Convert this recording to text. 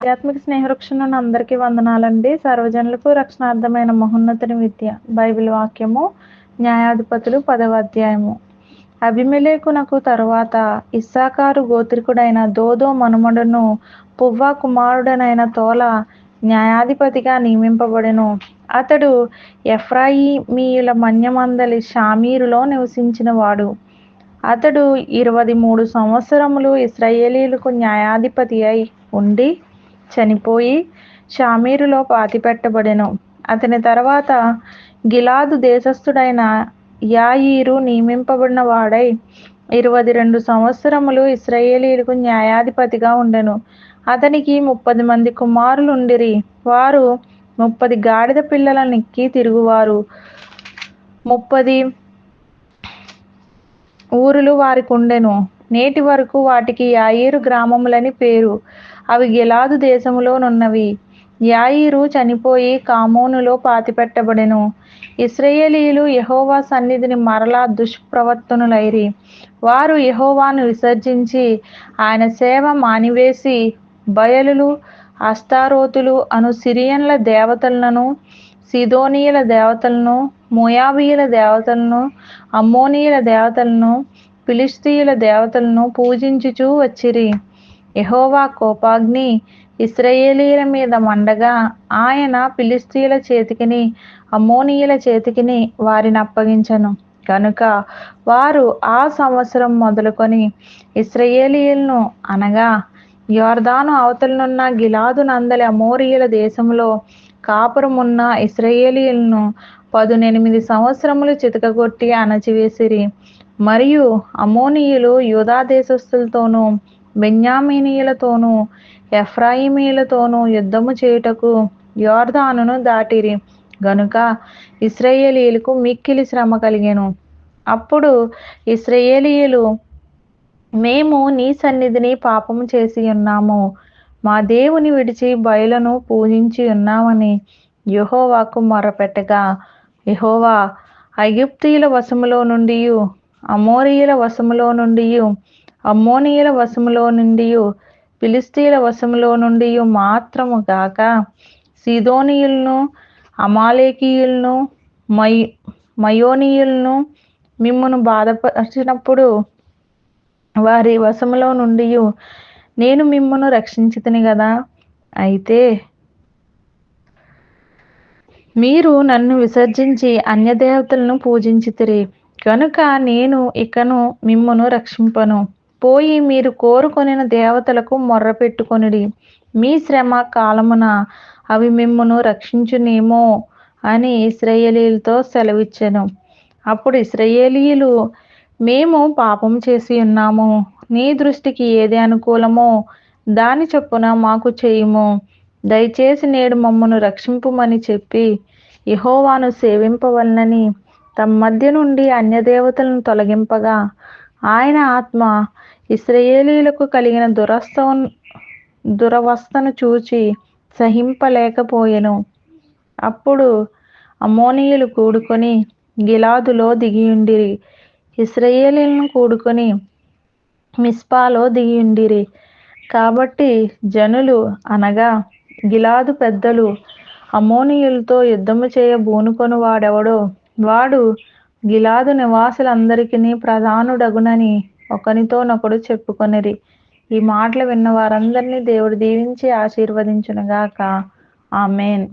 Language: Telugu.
ఆధ్యాత్మిక స్నేహవృక్షం అందరికీ వందనాలండి. సర్వజనులకు రక్షణార్థమైన మహోన్నతుని విద్య. బైబిల్ వాక్యము న్యాయాధిపతులు 10వ అధ్యాయము. అబీమెలెకునకు తరువాత ఇస్సాకారు గోత్రికుడైన దోదో మనుమడును పువ్వా కుమారుడనైన తోల న్యాయాధిపతిగా నియమింపబడెను. అతడు ఎఫ్రాయిమీయుల మన్యమందలి షామీరులో నివసించిన వాడు. అతడు 23 సంవత్సరములు ఇశ్రాయేలీయులకు న్యాయాధిపతి అయి ఉండి చనిపోయి షామీరులో పాతిపెట్టబడెను. అతని తర్వాత గిలాదు దేశస్థుడైన యాయీరు నియమింపబడిన వాడై 22 సంవత్సరములు ఇశ్రాయేలీయులకు న్యాయాధిపతిగా ఉండెను. అతనికి 30 మంది కుమారులుండిరి. వారు 30 గాడిద పిల్లలనెక్కి తిరుగువారు. 30 ఊరులు వారికుండెను. నేటి వరకు వాటికి యాయీరు గ్రామములని పేరు. అవి గిలాదు దేశములో నున్నవి. యాయీరు చనిపోయి కామోనులో పాతిపెట్టబడెను. ఇశ్రాయేలీయులు యెహోవా సన్నిధిని మరలా దుష్ప్రవర్తనులైరి. వారు యెహోవాను విసర్జించి ఆయన సేవ మానివేసి బయలులు, అస్తారోతులు అను సిరియన్ల దేవతలను, సీదోనీయుల దేవతలను, మోయాబీయుల దేవతలను, అమ్మోనీయుల దేవతలను, ఫిలిష్తీయుల దేవతలను పూజించుచూ వచ్చిరి. యెహోవా కోపాగ్ని ఇశ్రాయేలీయుల మీద మండగా ఆయన ఫిలిష్తీయుల చేతికిని అమ్మోనీయుల చేతికిని వారిని అప్పగించెను. కనుక వారు ఆ సంవత్సరం మొదలుకొని ఇశ్రాయేలీయులను అనగా యొర్దాను అవతలనున్న గిలాదు నందలి అమోరీయుల దేశంలో కాపురమున్న ఇశ్రాయేలీయులను 18 సంవత్సరములు చితకగొట్టి అణచివేసిరి. మరియు అమ్మోనీయులు యూదా దేశస్థులతోనూ బెన్యామీనీయులతోనూ ఎఫ్రాయిమీయులతోనూ యుద్ధము చేయుటకు యొర్దానును దాటిరి. గనుక ఇశ్రాయేలీయులకు మిక్కిలి శ్రమ కలిగెను. అప్పుడు ఇశ్రాయేలీయులు, మేము నీ సన్నిధిని పాపము చేసి ఉన్నాము, మా దేవుని విడిచి బయలును పూజించి ఉన్నామని యెహోవాకు మొర్రపెట్టగా, యెహోవా ఐగుప్తీయుల వశములో నుండియు అమోరీయుల వశములో నుండియు అమ్మోనీయుల వశములో నుండియు ఫిలిష్తీయుల వశములో నుండియు మాత్రము గాక సీదోనీయులను, అమాలేకీయులను, మయోనీయులను మిమ్మును బాధపరిచినప్పుడు వారి వశములో నుండియు నేను మిమ్మును రక్షించితిని గదా. అయితే మీరు నన్ను విసర్జించి అన్యదేవతలను పూజించితిరి. కనుక నేను ఇకను మిమ్మును రక్షింపను. పోయి మీరు కోరుకొనిన దేవతలకు మొర్రపెట్టుకొనుడి. మీ శ్రమ కాలమున అవి మిమ్మును రక్షించునేమో అని ఇశ్రాయేలీయులతో సెలవిచ్చెను. అప్పుడు ఇశ్రాయేలీయులు, మేము పాపం చేసి ఉన్నాము, నీ దృష్టికి ఏది అనుకూలమో దాని చొప్పున మాకు చేయుము, దయచేసి నేడు మమ్మను రక్షింపుమని చెప్పి యెహోవాను సేవింపవలనని తమ మధ్య నుండి అన్యదేవతలను తొలగింపగా, ఆయన ఆత్మ ఇశ్రాయేలీయులకు కలిగిన దురవస్థను చూచి సహింపలేకపోయెను. అప్పుడు అమ్మోనీయులు కూడుకొని గిలాదులో దిగియుండిరి. ఇశ్రాయేలీయులను కూడుకొని మిస్పాలో దిగియుండిరి. కాబట్టి జనులు అనగా గిలాదు పెద్దలు అమ్మోనీయులతో యుద్ధము చేయ బూనుకొని వాడెవడో వాడు గిలాదు నివాసులందరికీ ప్రధానుడగునని ఒకనితోనొకడు చెప్పుకొనిరి. ఈ మాటలు విన్న వారందరినీ దేవుడు దీవించి ఆశీర్వదించునుగాక. ఆమేన్.